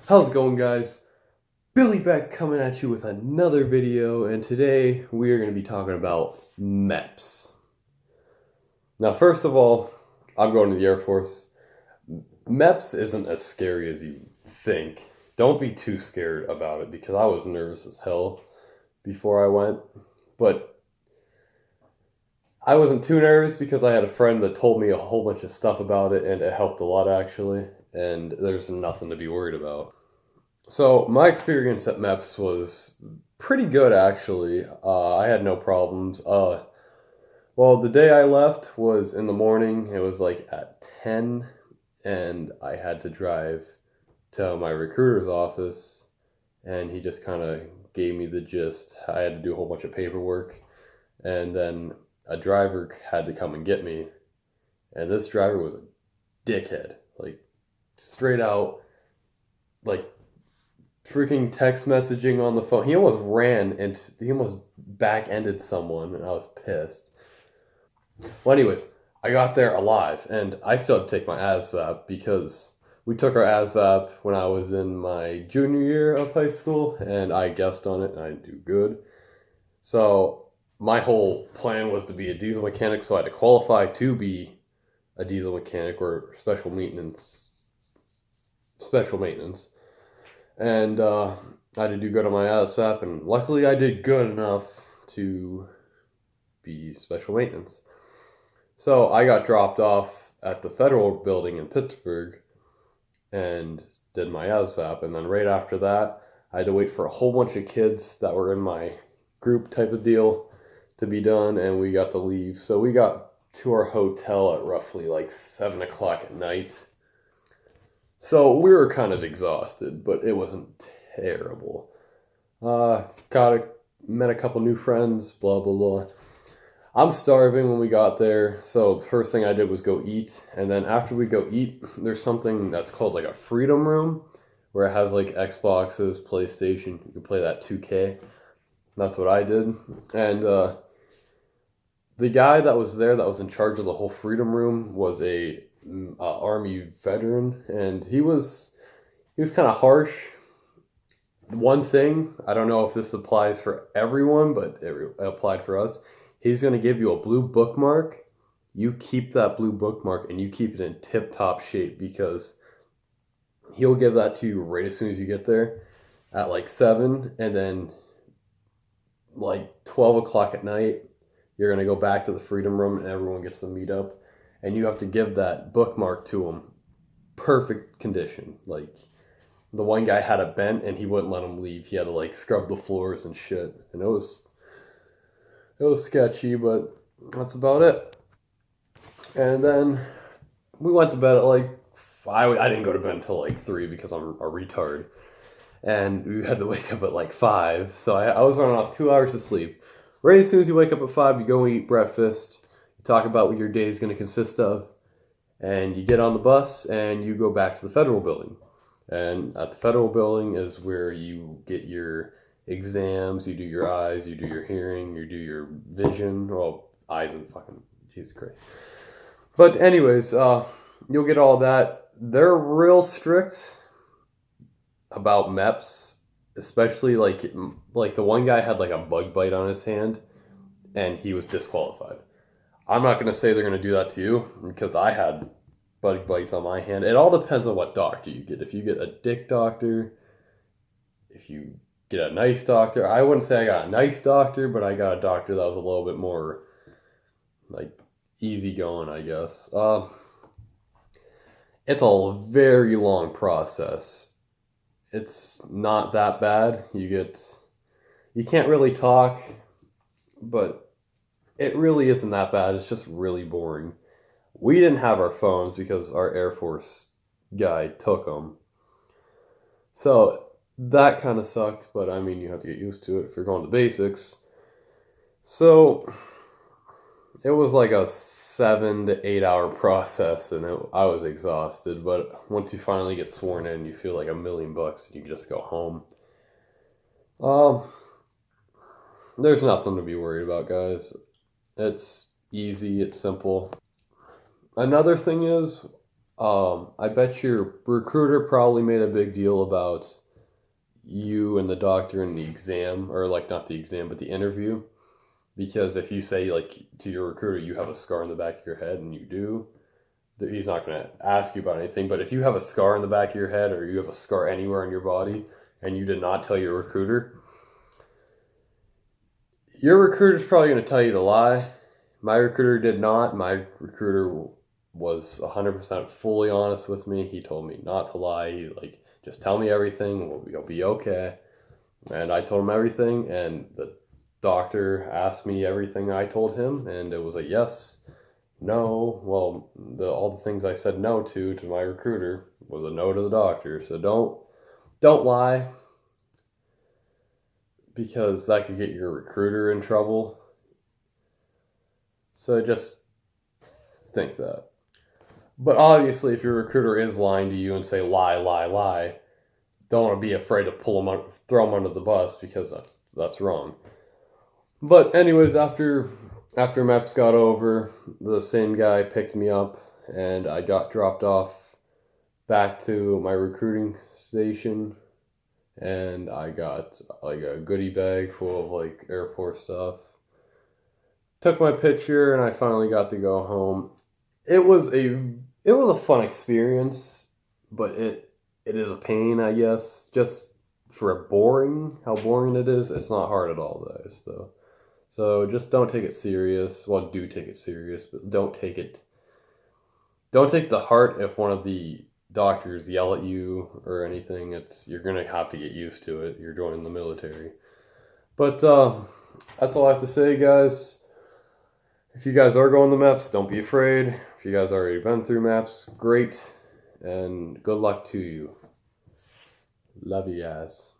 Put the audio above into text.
How's it going, guys? Billy back coming at you with another video, and today we are going to be talking about MEPS. Now, first of all, I'm going to the Air Force. MEPS isn't as scary as you think. Don't be too scared about it because I was nervous as hell before I went. But I wasn't too nervous because I had a friend that told me a whole bunch of stuff about it, and it helped a lot actually. And there's nothing to be worried about. So my experience at MEPS was pretty good actually. I had no problems. Well, the day I left was in the morning. It was like at 10, and I had to drive to my recruiter's office, and he just kind of gave me the gist. I had to do a whole bunch of paperwork, and then a driver had to come and get me, and this driver was a dickhead, like straight out, like freaking text messaging on the phone. He almost ran and he almost back-ended someone, and I was pissed. Well, anyways, I got there alive, and I still had to take my ASVAB because we took our ASVAB when I was in my junior year of high school, and I guessed on it, and I didn't do good. So my whole plan was to be a diesel mechanic, so I had to qualify to be a diesel mechanic or special maintenance. And I had to do good on my ASVAB, and luckily I did good enough to be special maintenance. So I got dropped off at the federal building in Pittsburgh and did my ASVAB, and then right after that I had to wait for a whole bunch of kids that were in my group type of deal to be done, and we got to leave. So we got to our hotel at roughly like 7 o'clock at night. So we were kind of exhausted, but it wasn't terrible. Met a couple new friends, blah blah blah. I'm starving when we got there, so the first thing I did was go eat, and then after we go eat, there's something that's called like a freedom room, where it has like Xboxes, PlayStation. You can play that 2K. That's what I did, and the guy that was there that was in charge of the whole freedom room was a army veteran, and he was kind of harsh. One thing, I don't know if this applies for everyone, but it applied for us. He's going to give you a blue bookmark. You keep that blue bookmark and you keep it in tip-top shape, because he'll give that to you right as soon as you get there at like 7, and then like 12 o'clock at night, you're going to go back to the freedom room and everyone gets to meet up, and you have to give that bookmark to him. Perfect condition. Like, the one guy had a bent and he wouldn't let him leave. He had to like scrub the floors and shit. And it was sketchy, but that's about it. And then we went to bed at like 5. I didn't go to bed until like 3 because I'm a retard. And we had to wake up at like 5. So I was running off 2 hours of sleep. Right as soon as you wake up at 5, you go and eat breakfast. You talk about what your day is going to consist of. And you get on the bus and you go back to the federal building. And at the federal building is where you get your exams, you do your eyes, you do your hearing, you do your vision. Well, eyes and fucking, Jesus Christ. But anyways, you'll get all that. They're real strict about MEPS, especially like the one guy had like a bug bite on his hand, and he was disqualified. I'm not going to say they're going to do that to you, because I had bug bites on my hand. It all depends on what doctor you get. If you get a dick doctor, if you get a nice doctor. I wouldn't say I got a nice doctor, but I got a doctor that was a little bit more like easygoing, I guess. It's a very long process. It's not that bad. You can't really talk, but it really isn't that bad. It's just really boring. We didn't have our phones because our Air Force guy took them. So that kind of sucked, but I mean, you have to get used to it if you're going to basics. So it was like a 7 to 8 hour process, and I was exhausted. But once you finally get sworn in, you feel like $1,000,000 and you can just go home. There's nothing to be worried about, guys. It's easy, it's simple. Another thing is, I bet your recruiter probably made a big deal about you and the doctor in the exam, or like not the exam, but the interview. Because if you say like to your recruiter you have a scar in the back of your head and you do, he's not going to ask you about anything. But if you have a scar in the back of your head or you have a scar anywhere in your body and you did not tell your recruiter's probably going to tell you to lie. My recruiter did not. My recruiter was 100% fully honest with me. He told me not to lie. He like, just tell me everything. You'll be okay. And I told him everything, and the doctor asked me everything I told him, and it was a yes, no. Well, all the things I said no to my recruiter was a no to the doctor. So don't lie, because that could get your recruiter in trouble. So just think that. But obviously, if your recruiter is lying to you and say lie, lie, lie, don't be afraid to throw them under the bus, because that's wrong. But anyways, after MEPS got over, the same guy picked me up and I got dropped off back to my recruiting station, and I got like a goodie bag full of like Air Force stuff. Took my picture and I finally got to go home. It was a fun experience, but it is a pain, I guess, just for how boring it is. It's not hard at all, though. So just don't take it serious. Well, do take it serious, but don't take the heart if one of the doctors yell at you or anything. You're gonna have to get used to it. You're joining the military. But that's all I have to say, guys. If you guys are going to MEPS, don't be afraid. If you guys already been through MEPS, great, and good luck to you. Love you guys.